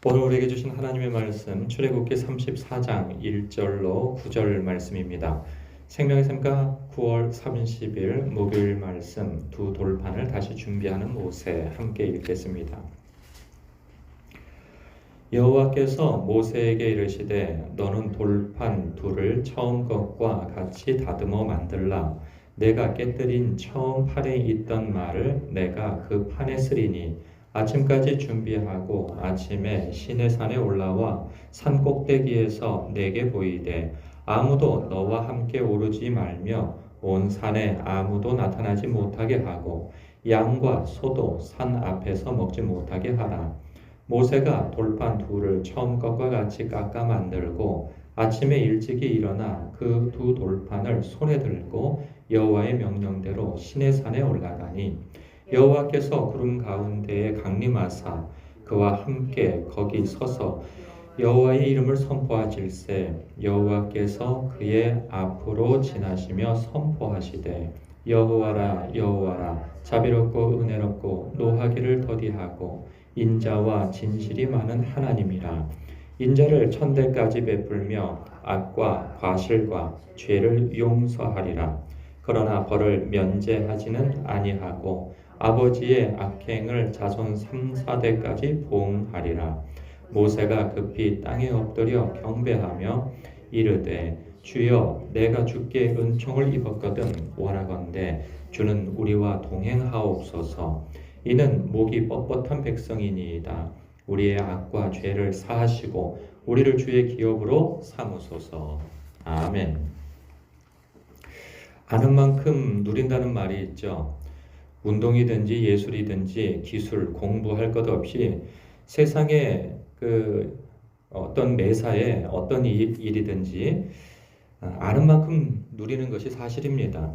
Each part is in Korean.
오늘 우리에게 주신 하나님의 말씀 출애굽기 34장 1절로 9절 말씀입니다. 생명의 샘과 9월 30일 목요일 말씀 두 돌판을 다시 준비하는 모세 함께 읽겠습니다. 여호와께서 모세에게 이르시되 너는 돌판 둘을 처음 것과 같이 다듬어 만들라. 내가 깨뜨린 처음 판에 있던 말을 내가 그 판에 쓰리니 아침까지 준비하고 아침에 시내산에 올라와 산 꼭대기에서 내게 보이되 아무도 너와 함께 오르지 말며 온 산에 아무도 나타나지 못하게 하고 양과 소도 산 앞에서 먹지 못하게 하라. 모세가 돌판 둘을 처음 것과 같이 깎아 만들고 아침에 일찍이 일어나 그 두 돌판을 손에 들고 여호와의 명령대로 시내산에 올라가니 여호와께서 구름 가운데에 강림하사 그와 함께 거기 서서 여호와의 이름을 선포하실세 여호와께서 그의 앞으로 지나시며 선포하시되 여호와라 여호와라 자비롭고 은혜롭고 노하기를 더디하고 인자와 진실이 많은 하나님이라. 인자를 천대까지 베풀며 악과 과실과 죄를 용서하리라. 그러나 벌을 면제하지는 아니하고 아버지의 악행을 자손 3, 4대까지 보응하리라. 모세가 급히 땅에 엎드려 경배하며 이르되 주여 내가 주께 은총을 입었거든 원하건대 주는 우리와 동행하옵소서. 이는 목이 뻣뻣한 백성이니이다. 우리의 악과 죄를 사하시고 우리를 주의 기업으로 삼으소서. 아멘. 아는 만큼 누린다는 말이 있죠. 운동이든지 예술이든지 기술, 공부할 것 없이 세상에 어떤 매사에 어떤 일이든지 아는 만큼 누리는 것이 사실입니다.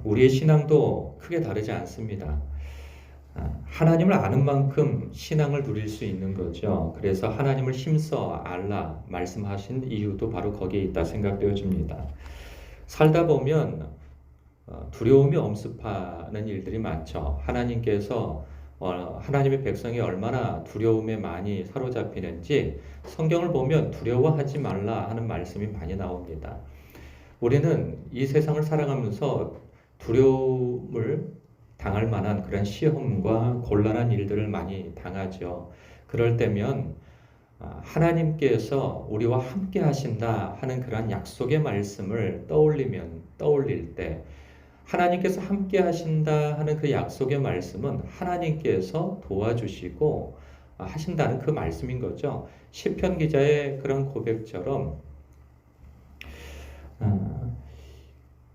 우리의 신앙도 크게 다르지 않습니다. 하나님을 아는 만큼 신앙을 누릴 수 있는 거죠. 그래서 하나님을 힘써 알라 말씀하신 이유도 바로 거기에 있다 생각되어집니다. 살다 보면 두려움이 엄습하는 일들이 많죠. 하나님께서 하나님의 백성이 얼마나 두려움에 많이 사로잡히는지 성경을 보면 두려워하지 말라 하는 말씀이 많이 나옵니다. 우리는 이 세상을 살아가면서 두려움을 당할 만한 그런 시험과 곤란한 일들을 많이 당하죠. 그럴 때면 하나님께서 우리와 함께 하신다 하는 그런 약속의 말씀을 떠올릴 때 하나님께서 함께 하신다 하는 그 약속의 말씀은 하나님께서 도와주시고 하신다는 그 말씀인 거죠. 시편 기자의 그런 고백처럼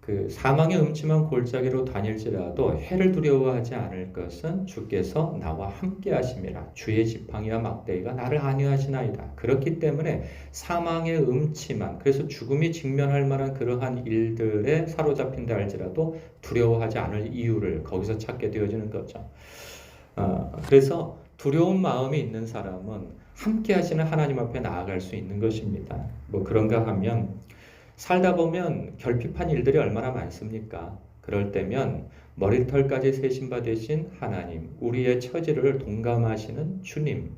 그 사망의 음침한 골짜기로 다닐지라도 해를 두려워하지 않을 것은 주께서 나와 함께 하심이라. 주의 지팡이와 막대기가 나를 안위하시나이다. 그렇기 때문에 사망의 음침한, 그래서 죽음이 직면할 만한 그러한 일들에 사로잡힌다 할지라도 두려워하지 않을 이유를 거기서 찾게 되어지는 거죠. 그래서 두려운 마음이 있는 사람은 함께 하시는 하나님 앞에 나아갈 수 있는 것입니다. 뭐 그런가 하면 살다 보면 결핍한 일들이 얼마나 많습니까? 그럴 때면 머리털까지 세신 바 되신 하나님, 우리의 처지를 동감하시는 주님,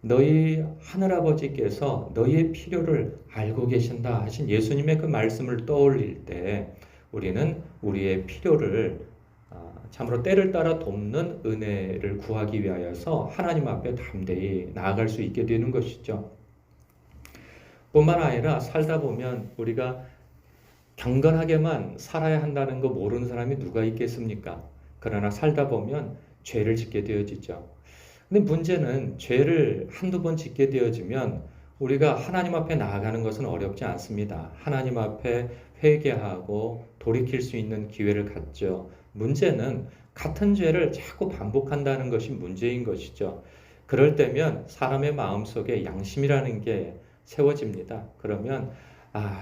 너희 하늘아버지께서 너희의 필요를 알고 계신다 하신 예수님의 그 말씀을 떠올릴 때 우리는 우리의 필요를 참으로 때를 따라 돕는 은혜를 구하기 위하여서 하나님 앞에 담대히 나아갈 수 있게 되는 것이죠. 뿐만 아니라 살다 보면 우리가 경건하게만 살아야 한다는 거 모르는 사람이 누가 있겠습니까? 그러나 살다 보면 죄를 짓게 되어지죠. 근데 문제는 죄를 한두 번 짓게 되어지면 우리가 하나님 앞에 나아가는 것은 어렵지 않습니다. 하나님 앞에 회개하고 돌이킬 수 있는 기회를 갖죠. 문제는 같은 죄를 자꾸 반복한다는 것이 문제인 것이죠. 그럴 때면 사람의 마음속에 양심이라는 게 세워집니다. 그러면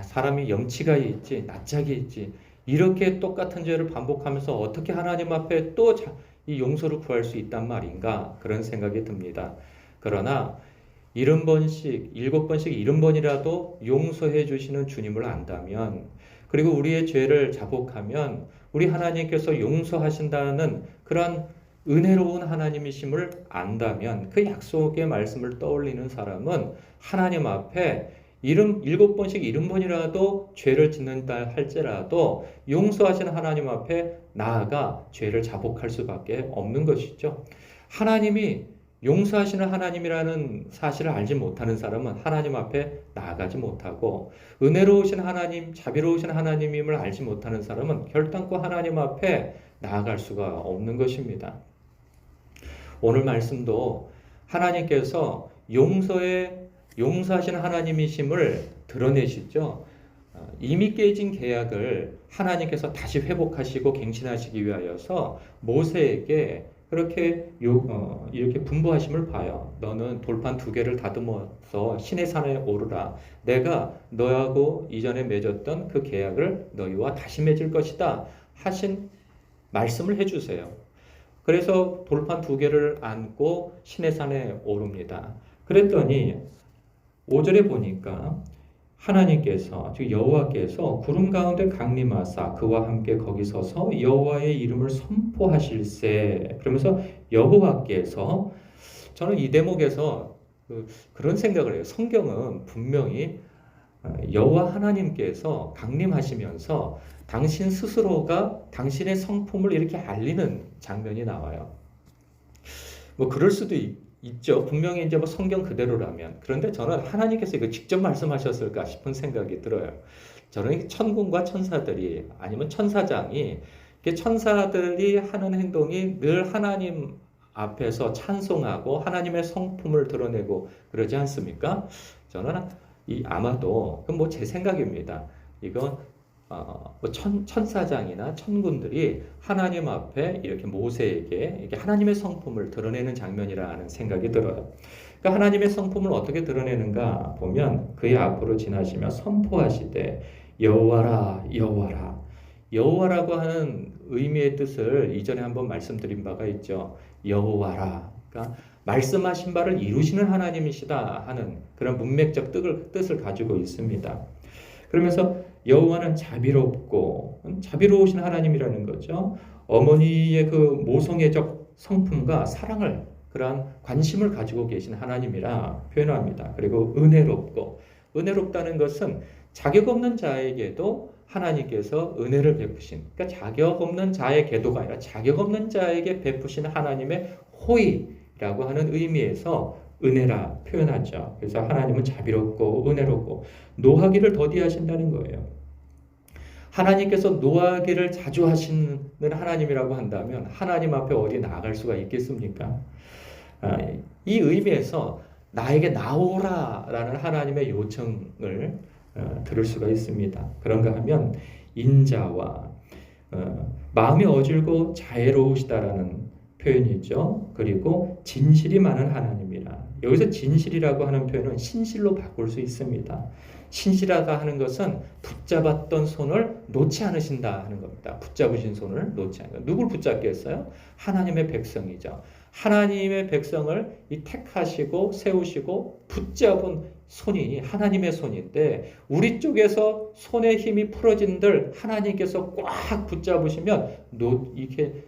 사람이 염치가 있지, 낯짝이 있지, 이렇게 똑같은 죄를 반복하면서 어떻게 하나님 앞에 또 이 용서를 구할 수 있단 말인가 그런 생각이 듭니다. 그러나 70번씩 70번이라도 용서해 주시는 주님을 안다면, 그리고 우리의 죄를 자복하면 우리 하나님께서 용서하신다는 그런 은혜로운 하나님이심을 안다면 그 약속의 말씀을 떠올리는 사람은 하나님 앞에 7번씩 70번이라도 죄를 짓는다 할지라도 용서하시는 하나님 앞에 나아가 죄를 자복할 수밖에 없는 것이죠. 하나님이 용서하시는 하나님이라는 사실을 알지 못하는 사람은 하나님 앞에 나아가지 못하고, 은혜로우신 하나님, 자비로우신 하나님임을 알지 못하는 사람은 결단코 하나님 앞에 나아갈 수가 없는 것입니다. 오늘 말씀도 하나님께서 용서하시는 하나님이심을 드러내시죠. 이미 깨진 계약을 하나님께서 다시 회복하시고 갱신하시기 위하여서 모세에게 그렇게 이렇게 분부하심을 봐요. 너는 돌판 2개를 다듬어서 시내 산에 오르라. 내가 너하고 이전에 맺었던 그 계약을 너희와 다시 맺을 것이다 하신 말씀을 해주세요. 그래서 돌판 2개를 안고 시내 산에 오릅니다. 그랬더니 5절에 보니까 하나님께서, 즉 여호와께서 구름 가운데 강림하사 그와 함께 거기 서서 여호와의 이름을 선포하실세. 그러면서 여호와께서, 저는 이 대목에서 그런 생각을 해요. 성경은 분명히 여호와 하나님께서 강림하시면서 당신 스스로가 당신의 성품을 이렇게 알리는 장면이 나와요. 뭐 그럴 수도 있죠. 분명히 이제 뭐 성경 그대로라면. 그런데 저는 하나님께서 이거 직접 말씀하셨을까 싶은 생각이 들어요. 저는 천군과 천사들이, 아니면 천사장이, 천사들이 하는 행동이 늘 하나님 앞에서 찬송하고 하나님의 성품을 드러내고 그러지 않습니까? 저는 아마도, 그건 뭐 제 생각입니다. 이건 천사장이나 천군들이 하나님 앞에 이렇게 모세에게 이렇게 하나님의 성품을 드러내는 장면이라는 생각이 들어요. 그러니까 하나님의 성품을 어떻게 드러내는가 보면 그의 앞으로 지나시며 선포하시되 여호와라 여호와라. 여호와라고 하는 의미의 뜻을 이전에 한번 말씀드린 바가 있죠. 여호와라. 그러니까 말씀하신 바를 이루시는 하나님이시다 하는 그런 문맥적 뜻을 가지고 있습니다. 그러면서 여호와는 자비로우신 하나님이라는 거죠. 어머니의 그 모성애적 성품과 사랑을, 그러한 관심을 가지고 계신 하나님이라 표현합니다. 그리고 은혜롭다는 것은 자격 없는 자에게도 하나님께서 은혜를 베푸신, 그러니까 자격 없는 자의 계도가 아니라 자격 없는 자에게 베푸신 하나님의 호의라고 하는 의미에서 은혜라 표현하죠. 그래서 하나님은 자비롭고 은혜롭고 노하기를 더디하신다는 거예요. 하나님께서 노하기를 자주 하시는 하나님이라고 한다면 하나님 앞에 어디 나아갈 수가 있겠습니까? 이 의미에서 나에게 나오라라는 하나님의 요청을 들을 수가 있습니다. 그런가 하면 인자와 마음이 어질고 자애로우시다라는 표현이죠. 그리고 진실이 많은 하나님이라. 여기서 진실이라고 하는 표현은 신실로 바꿀 수 있습니다. 신실하다 하는 것은 붙잡았던 손을 놓지 않으신다 하는 겁니다. 붙잡으신 손을 놓지 않는다. 누굴 붙잡겠어요? 하나님의 백성이죠. 하나님의 백성을 택하시고 세우시고 붙잡은 손이 하나님의 손인데, 우리 쪽에서 손의 힘이 풀어진들 하나님께서 꽉 붙잡으시면 이렇게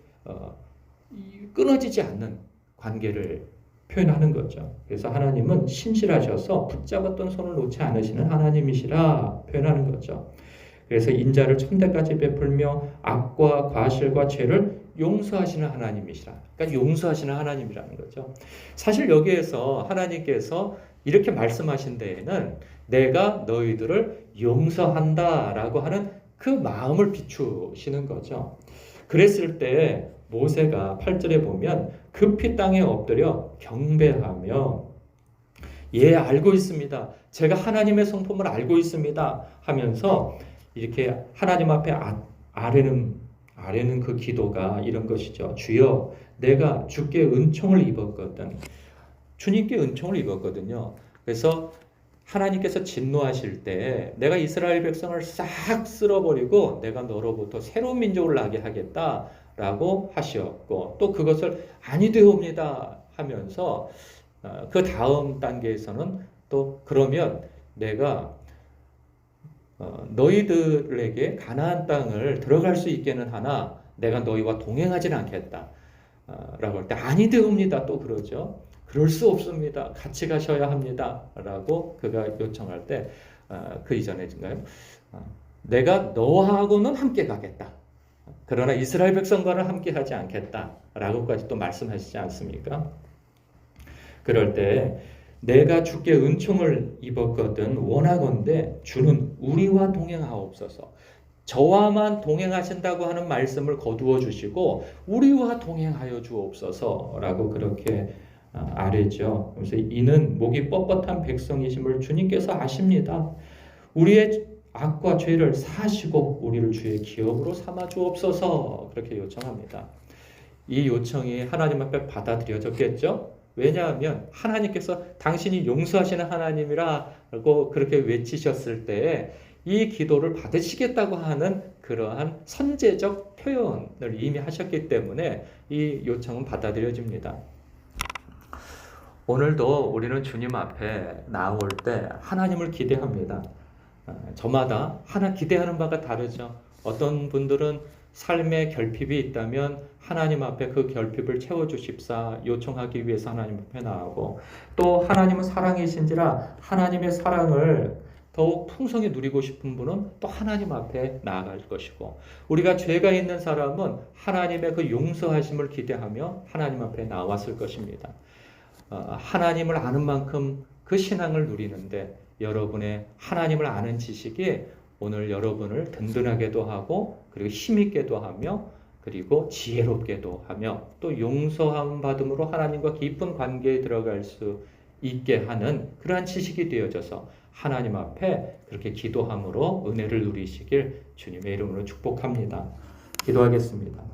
끊어지지 않는 관계를 표현하는 거죠. 그래서 하나님은 신실하셔서 붙잡았던 손을 놓지 않으시는 하나님이시라 표현하는 거죠. 그래서 인자를 천대까지 베풀며 악과 과실과 죄를 용서하시는 하나님이시라. 그러니까 용서하시는 하나님이라는 거죠. 사실 여기에서 하나님께서 이렇게 말씀하신 데에는 내가 너희들을 용서한다라고 하는 그 마음을 비추시는 거죠. 그랬을 때 모세가 8절에 보면 급히 땅에 엎드려 경배하며, 예, 알고 있습니다. 제가 하나님의 성품을 알고 있습니다 하면서 이렇게 하나님 앞에 아뢰는 그 기도가 이런 것이죠. 주여, 내가 주께 은총을 입었거든. 주님께 은총을 입었거든요. 그래서 하나님께서 진노하실 때 내가 이스라엘 백성을 싹 쓸어버리고 내가 너로부터 새로운 민족을 나게 하겠다라고 하시었고, 또 그것을 아니되옵니다 하면서 그 다음 단계에서는 또 그러면 내가 너희들에게 가나안 땅을 들어갈 수 있게는 하나 내가 너희와 동행하지는 않겠다. 라고 할 때 아니되옵니다. 또 그러죠. 그럴 수 없습니다. 같이 가셔야 합니다. 라고 그가 요청할 때 그 이전에인가요? 내가 너하고는 함께 가겠다. 그러나 이스라엘 백성과는 함께 하지 않겠다. 라고까지 또 말씀하시지 않습니까? 그럴 때 내가 주께 은총을 입었거든 원하건대 주는 우리와 동행하옵소서. 저와만 동행하신다고 하는 말씀을 거두어 주시고 우리와 동행하여 주옵소서라고 그렇게 아뢰죠. 그래서 이는 목이 뻣뻣한 백성이심을 주님께서 아십니다. 우리의 악과 죄를 사하시고 우리를 주의 기업으로 삼아 주옵소서 그렇게 요청합니다. 이 요청이 하나님 앞에 받아들여졌겠죠? 왜냐하면 하나님께서 당신이 용서하시는 하나님이라고 그렇게 외치셨을 때에 이 기도를 받으시겠다고 하는 그러한 선제적 표현을 이미 하셨기 때문에 이 요청은 받아들여집니다. 오늘도 우리는 주님 앞에 나올 때 하나님을 기대합니다. 저마다 기대하는 바가 다르죠. 어떤 분들은 삶의 결핍이 있다면 하나님 앞에 그 결핍을 채워주십사 요청하기 위해서 하나님 앞에 나오고, 또 하나님은 사랑이신지라 하나님의 사랑을 더욱 풍성히 누리고 싶은 분은 또 하나님 앞에 나아갈 것이고, 우리가 죄가 있는 사람은 하나님의 그 용서하심을 기대하며 하나님 앞에 나왔을 것입니다. 하나님을 아는 만큼 그 신앙을 누리는데 여러분의 하나님을 아는 지식이 오늘 여러분을 든든하게도 하고 그리고 힘있게도 하며 그리고 지혜롭게도 하며 또 용서함 받음으로 하나님과 깊은 관계에 들어갈 수 있게 하는 그러한 지식이 되어져서 하나님 앞에 그렇게 기도함으로 은혜를 누리시길 주님의 이름으로 축복합니다. 기도하겠습니다.